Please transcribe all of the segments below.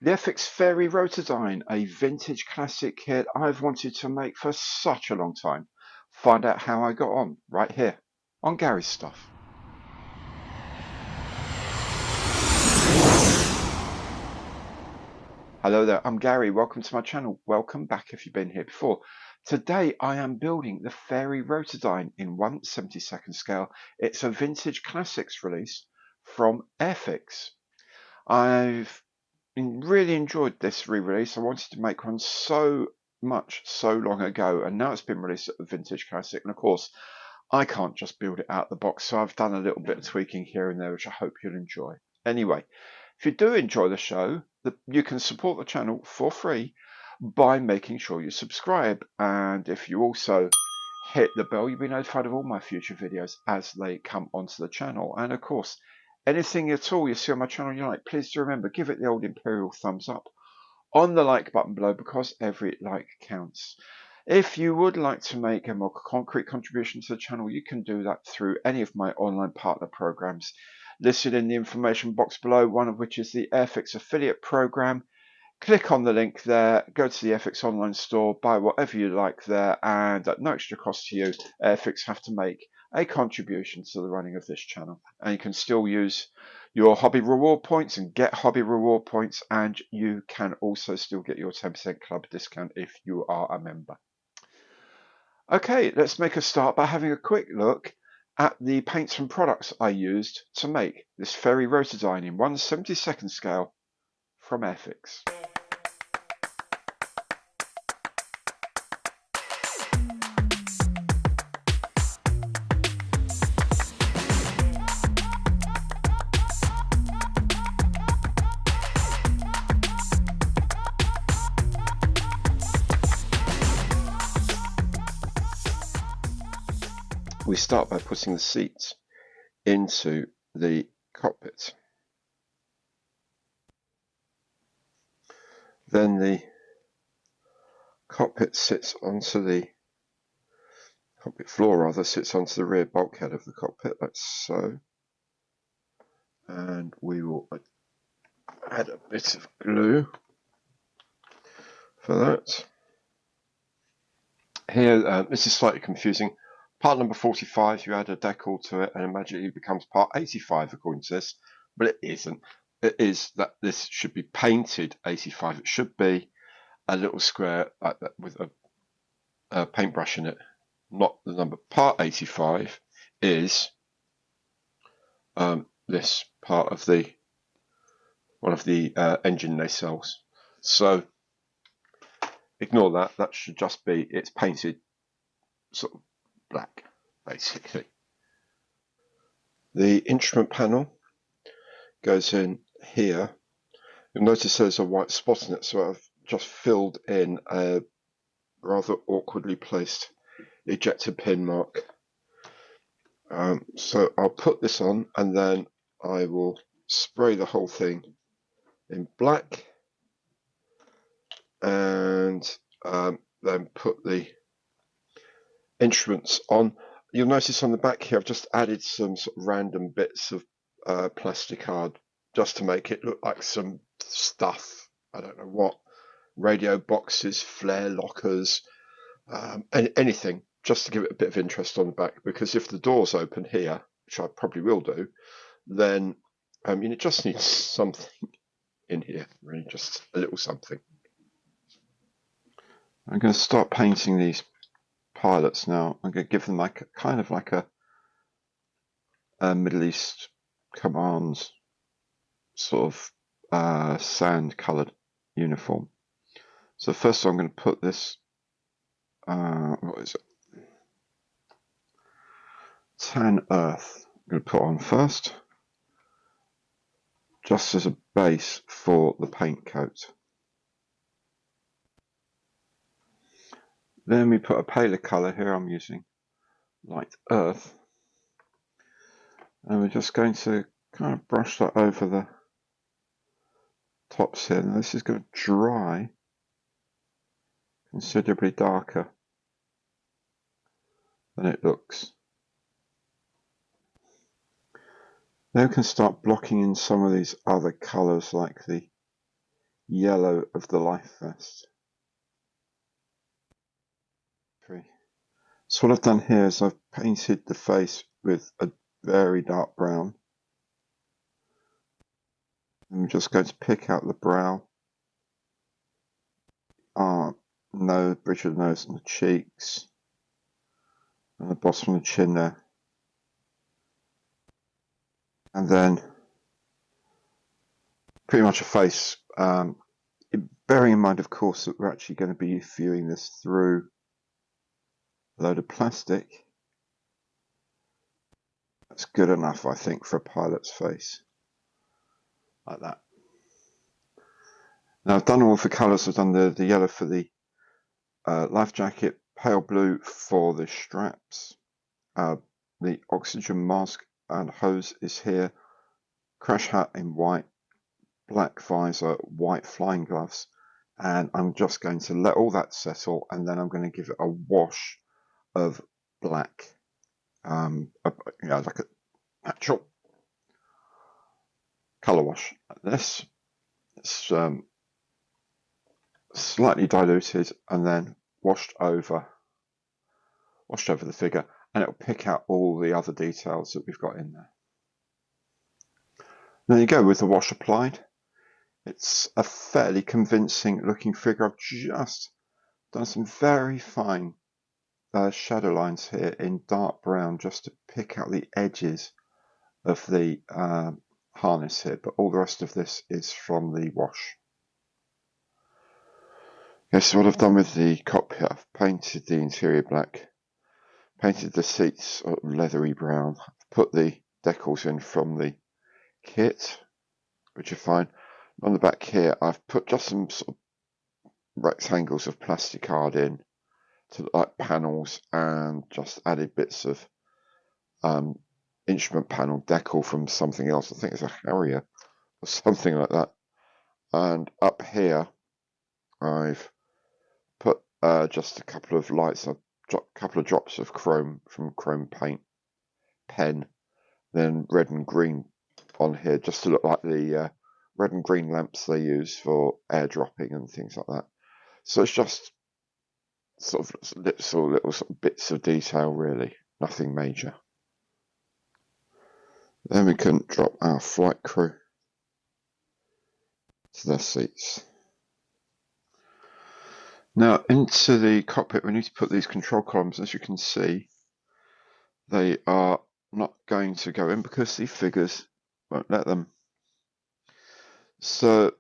The Airfix Fairey Rotodyne, a vintage classic kit I've wanted to make for such a long time. Find out how I got on right here on Gary's Stuff. Hello there, I'm Gary. Welcome to my channel. Welcome back if you've been here before. Today I am building the Fairey Rotodyne in 1/72 scale. It's a vintage classics release from Airfix. I've really enjoyed this re-release. I wanted to make one so long ago, and now it's been released at the Vintage Classic. And of course, I can't just build it out of the box, so I've done a little bit of tweaking here and there, which I hope you'll enjoy. Anyway, if you do enjoy the show, you can support the channel for free by making sure you subscribe. And if you also hit the bell, you'll be notified of all my future videos as they come onto the channel. And of course, anything at all you see on my channel you like, please do remember, give it the old Imperial thumbs up on the like button below, because every like counts. If you would like to make a more concrete contribution to the channel, you can do that through any of my online partner programs listed in the information box below, one of which is the Airfix affiliate program. Click on the link there, go to the Airfix online store, buy whatever you like there, and at no extra cost to you, Airfix have to make a contribution to the running of this channel. And you can still use your hobby reward points and get hobby reward points, and you can also still get your 10% club discount if you are a member. Okay, let's make a start by having a quick look at the paints and products I used to make this Fairey Rotodyne in 1/72 scale from Airfix. We start by putting the seats into the cockpit. Then the cockpit floor sits onto the rear bulkhead of the cockpit, like so. And we will add a bit of glue for that. Here, this is slightly confusing. Part number 45, you add a decal to it and it magically becomes part 85 according to this, but it isn't. It is that this should be painted 85. It should be a little square like that with a paintbrush in it, not the number. Part 85 is this part of one of the engine nacelles. So ignore that. That should just be, it's painted sort of black, basically. The instrument panel goes in here. You'll notice there's a white spot in it, so I've just filled in a rather awkwardly placed ejector pin mark. So I'll put this on and then I will spray the whole thing in black and then put the instruments on. You'll notice on the back here I've just added some sort of random bits of plastic card just to make it look like some stuff. I don't know what. Radio boxes, flare lockers, anything, just to give it a bit of interest on the back, because if the doors open here, which I probably will do, then it just needs something in here, really, just a little something. I'm going to start painting these pilots now. I'm going to give them like a Middle East commands sort of sand coloured uniform. So first I'm going to put this, what is it? Tan earth. I'm going to put on first, just as a base for the paint coat. Then we put a paler colour here. I'm using light earth, and we're just going to kind of brush that over the tops here. Now this is going to dry considerably darker than it looks. Then we can start blocking in some of these other colours, like the yellow of the life vest. So what I've done here is I've painted the face with a very dark brown. I'm just going to pick out the brow, no, bridge of the nose and the cheeks, and the bottom of the chin there. And then pretty much a face, bearing in mind of course that we're actually going to be viewing this through a load of plastic. That's good enough, I think, for a pilot's face, like that. Now I've done all the colours. I've done the yellow for the life jacket, pale blue for the straps, the oxygen mask and hose is here, crash hat in white, black visor, white flying gloves, and I'm just going to let all that settle, and then I'm going to give it a wash of black, like a natural colour wash like this. It's slightly diluted and then washed over the figure, and it'll pick out all the other details that we've got in there. There you go, with the wash applied. It's a fairly convincing looking figure. I've just done some very fine shadow lines here in dark brown just to pick out the edges of the harness here, but all the rest of this is from the wash. Okay, so what I've done with the cockpit, I've painted the interior black, painted the seats leathery brown, I've put the decals in from the kit, which are fine. On the back here, I've put just some sort of rectangles of plastic card in to look like panels, and just added bits of instrument panel decal from something else. I think it's a Harrier or something like that. And up here, I've put just a couple of lights, a couple of drops of chrome from chrome paint pen, then red and green on here, just to look like the red and green lamps they use for airdropping and things like that. So it's just sort of little sort of bits of detail, really, nothing major. Then we can drop our flight crew to their seats. Now into the cockpit we need to put these control columns. As you can see, they are not going to go in because the figures won't let them. So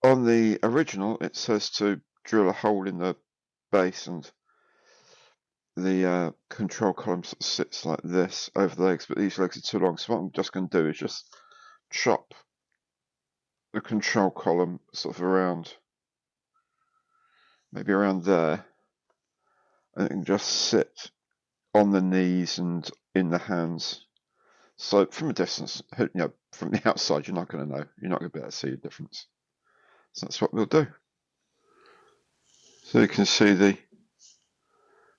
on the original it says to drill a hole in the base, and the control column sort of sits like this over the legs, but these legs are too long, so what I'm just going to do is just chop the control column sort of around, maybe around there, and it can just sit on the knees and in the hands. So from a distance, from the outside, you're not going to know. You're not going to be able to see the difference. So that's what we'll do. So you can see the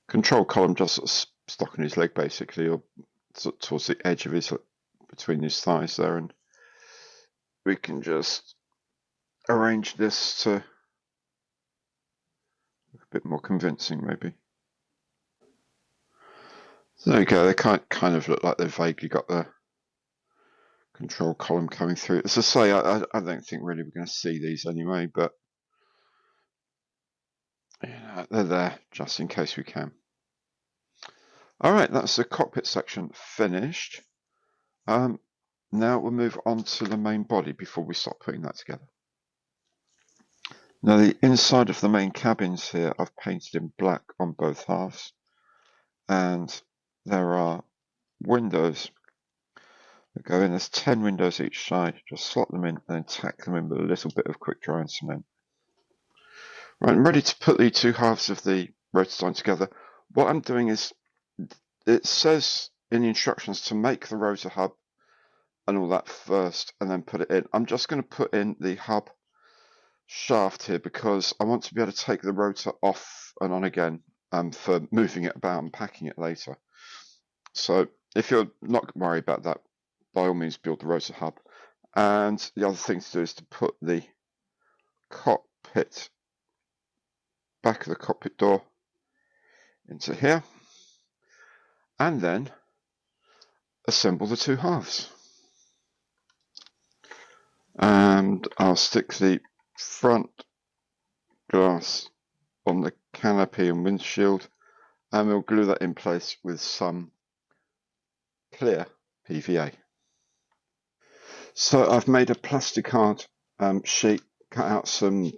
control column just sort of stuck on his leg, basically, or sort of towards the edge of his, between his thighs there, and we can just arrange this to look a bit more convincing, maybe. So there you go. They kind of look like they've vaguely got the control column coming through. As I say, I don't think really we're going to see these anyway, but they're there just in case we can. Alright, that's the cockpit section finished. Now we'll move on to the main body before we start putting that together. Now the inside of the main cabins here I've painted in black on both halves, and there are windows that go in. There's 10 windows each side. Just slot them in and then tack them in with a little bit of quick dry and cement. Right, I'm ready to put the two halves of the Rotodyne together. What I'm doing is, it says in the instructions to make the rotor hub and all that first and then put it in. I'm just going to put in the hub shaft here because I want to be able to take the rotor off and on again for moving it about and packing it later. So if you're not worried about that, by all means build the rotor hub. And the other thing to do is to put the cockpit, back of the cockpit door into here, and then assemble the two halves. And I'll stick the front glass on the canopy and windshield, and we'll glue that in place with some clear PVA. So I've made a plasticard sheet, cut out some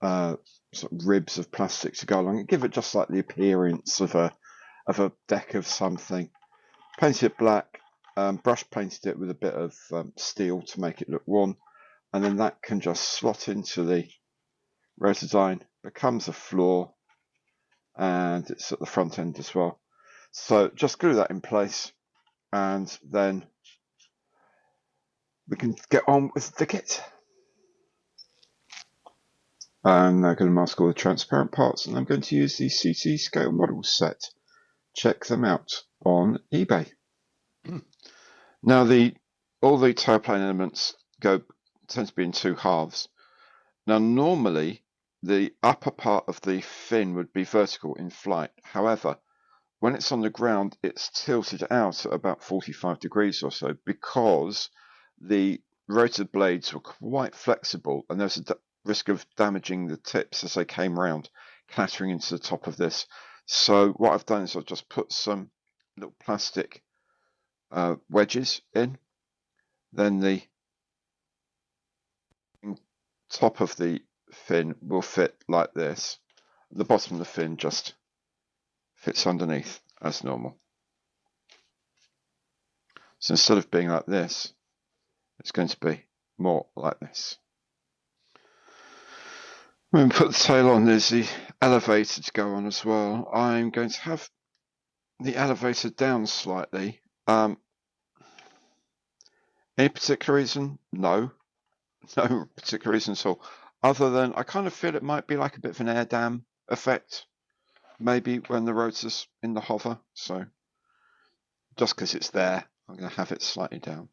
sort of ribs of plastic to go along and give it just like the appearance of a deck of something. Painted it black, brush painted it with a bit of steel to make it look worn, and then that can just slot into the Rotodyne, becomes a floor, and it's at the front end as well. So just glue that in place, and then we can get on with the kit. I'm now going to mask all the transparent parts, and I'm going to use the CT scale model set. Check them out on eBay. Now all the tailplane elements tend to be in two halves. Now normally the upper part of the fin would be vertical in flight. However, when it's on the ground, it's tilted out at about 45 degrees or so because the rotor blades were quite flexible, and there's a risk of damaging the tips as they came around, clattering into the top of this. So what I've done is I've just put some little plastic wedges in. Then the top of the fin will fit like this. The bottom of the fin just fits underneath as normal. So instead of being like this, it's going to be more like this. When we put the tail on, there's the elevator to go on as well. I'm going to have the elevator down slightly. Any particular reason? No particular reason at all. Other than I kind of feel it might be like a bit of an air dam effect, maybe when the rotor's in the hover. So just because it's there, I'm going to have it slightly down.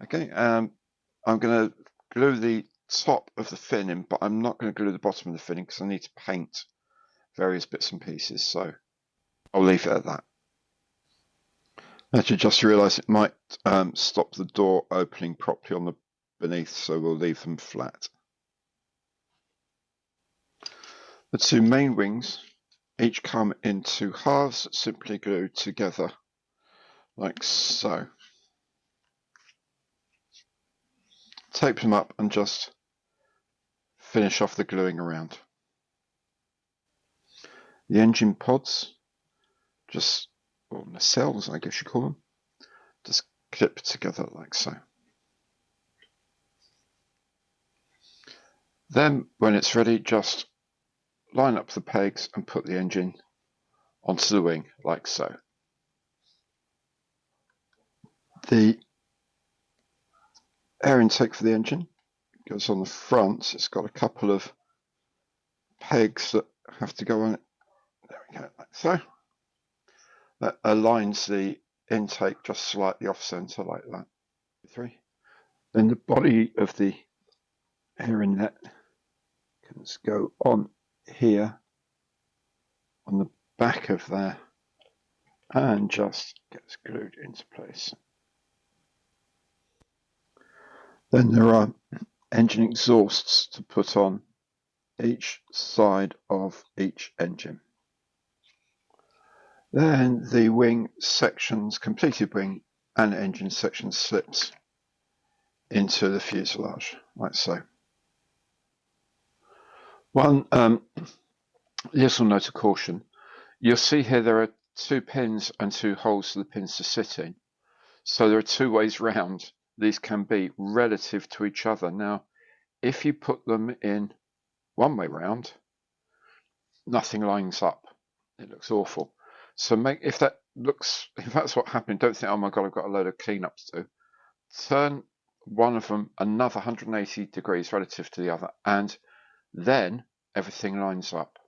Okay, I'm going to glue the top of the fin in, but I'm not going to glue the bottom of the fin in because I need to paint various bits and pieces, so I'll leave it at that. Actually, just realised it might stop the door opening properly on the beneath, so we'll leave them flat. The two main wings each come in two halves, simply glued together like so. Tape them up and just finish off the gluing around. The engine pods, or nacelles I guess you call them, just clip together like so. Then when it's ready, just line up the pegs and put the engine onto the wing like so. The air intake for the engine goes on the front. It's got a couple of pegs that have to go on it. There we go, like so. That aligns the intake just slightly off center like that. 3. Then the body of the air inlet can go on here on the back of there and just gets glued into place. Then there are engine exhausts to put on each side of each engine. Then the wing sections, completed wing and engine section slips into the fuselage, like so. One little note of caution, you'll see here there are 2 pins and 2 holes for the pins to sit in. So there are 2 ways round these can be relative to each other. Now, if you put them in one way round, nothing lines up. It looks awful. So if that's what happened, don't think, oh my god, I've got a load of cleanup to do. Turn one of them another 180 degrees relative to the other, and then everything lines up.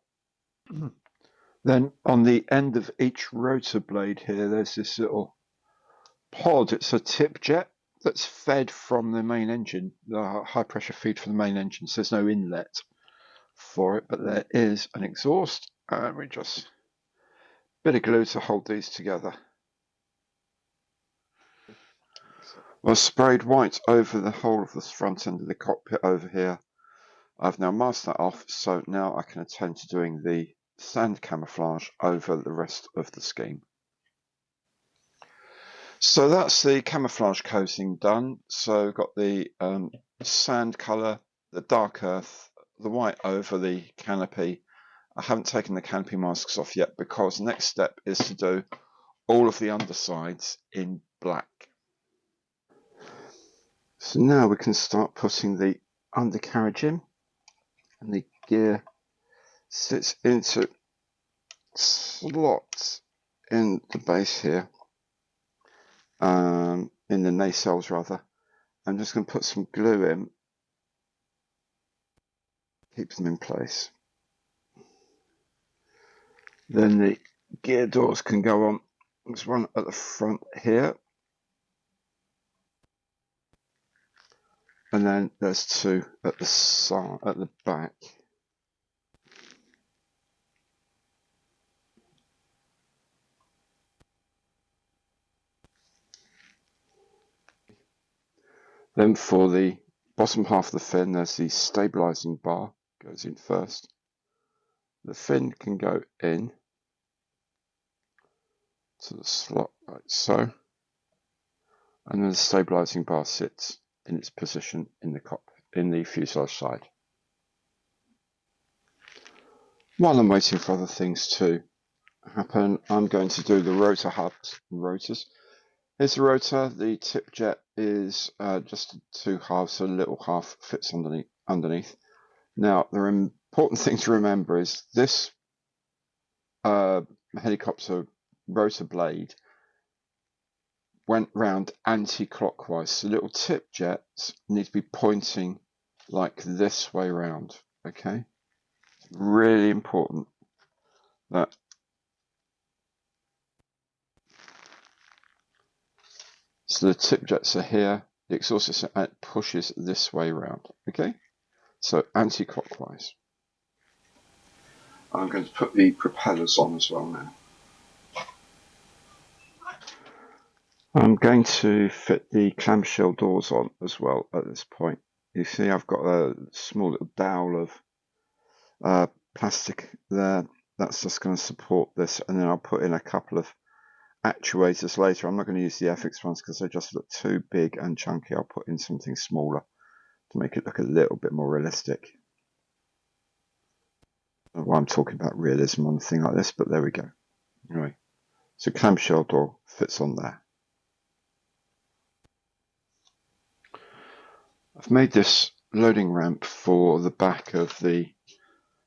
Then on the end of each rotor blade here, there's this little pod. It's a tip jet that's fed from the main engine, the high pressure feed from the main engine, so there's no inlet for it, but there is an exhaust, and we just bit of glue to hold these together. Well, sprayed white over the whole of the front end of the cockpit over here. I've now masked that off, so now I can attend to doing the sand camouflage over the rest of the scheme. So that's the camouflage coating done. So got the sand colour, the dark earth, the white over the canopy. I haven't taken the canopy masks off yet because the next step is to do all of the undersides in black. So now we can start putting the undercarriage in, and the gear sits into slots in the base here, in the nacelles rather. I'm just going to put some glue in, keep them in place. Then the gear doors can go on. There's one at the front here, and then there's two at the side, at the back. Then for the bottom half of the fin, there's the stabilizing bar, goes in first. The fin can go in to the slot like so, and then the stabilizing bar sits in its position in the cockpit, in the fuselage side. While I'm waiting for other things to happen, I'm going to do the rotor hubs and rotors. Here's the rotor. The tip jet is just two halves, so a little half fits underneath. Now, the important thing to remember is this helicopter rotor blade went round anti-clockwise, so little tip jets need to be pointing like this way round. Okay, it's really important that so the tip jets are here, the exhaust system pushes this way round. Okay, so anti-clockwise. I'm going to put the propellers on as well now. I'm going to fit the clamshell doors on as well at this point. You see I've got a small little dowel of plastic there. That's just going to support this, and then I'll put in a couple of actuators later. I'm not going to use the Airfix ones because they just look too big and chunky. I'll put in something smaller to make it look a little bit more realistic. I don't know why I'm talking about realism on a thing like this, but there we go. Anyway, so clamshell door fits on there. I've made this loading ramp for the back of the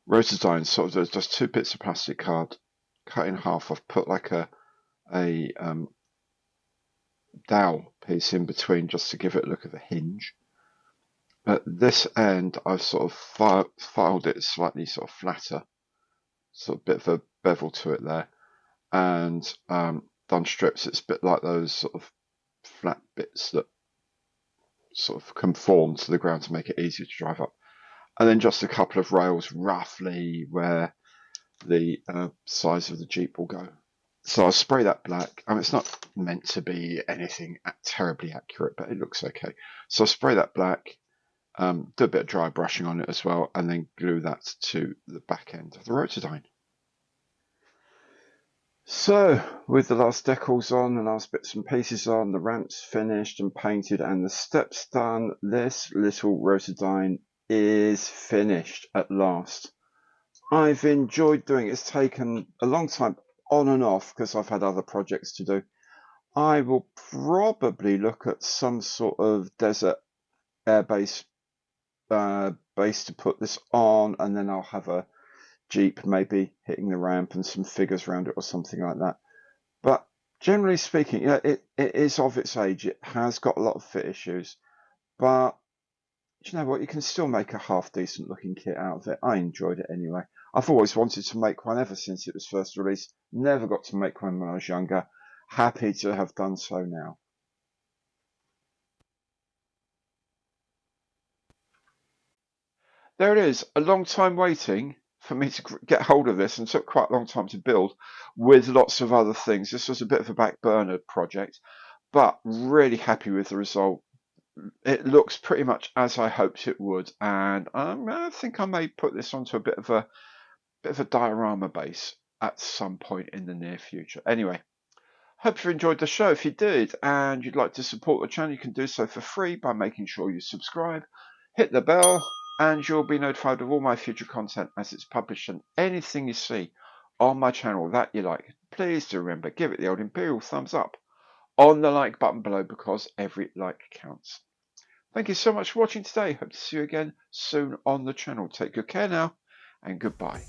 Rotodyne. Sort of, there's just two bits of plastic card cut in half. I've put like a dowel piece in between just to give it a look of a hinge. At this end, I've sort of filed it slightly sort of flatter, sort of bit of a bevel to it there, and done strips. It's a bit like those sort of flat bits that sort of conform to the ground to make it easier to drive up. And then just a couple of rails roughly where the size of the Jeep will go. So I'll spray that black. It's not meant to be anything terribly accurate, but it looks okay. So I'll spray that black, do a bit of dry brushing on it as well, and then glue that to the back end of the Rotodyne. So, with the last decals on, the last bits and pieces on, the ramps finished and painted, and the steps done, this little Rotodyne is finished at last. I've enjoyed doing it. It's taken a long time on and off because I've had other projects to do. I will probably look at some sort of desert airbase base to put this on, and then I'll have a Jeep maybe hitting the ramp and some figures around it or something like that. But generally speaking, yeah, it is of its age. It has got a lot of fit issues, but you know what? You can still make a half decent looking kit out of it. I enjoyed it anyway. I've always wanted to make one ever since it was first released. Never got to make one when I was younger. Happy to have done so now. There it is, a long time waiting for me to get hold of this, and took quite a long time to build with lots of other things. This was a bit of a back burner project, but really happy with the result. It looks pretty much as I hoped it would, and I think I may put this onto a bit of a diorama base at some point in the near future. Anyway, hope you enjoyed the show. If you did and you'd like to support the channel, you can do so for free by making sure you subscribe, hit the bell, and you'll be notified of all my future content as it's published. And anything you see on my channel that you like, please do remember, give it the old imperial thumbs up on the like button below, because every like counts. Thank you so much for watching today. Hope to see you again soon on the channel. Take good care now, and goodbye.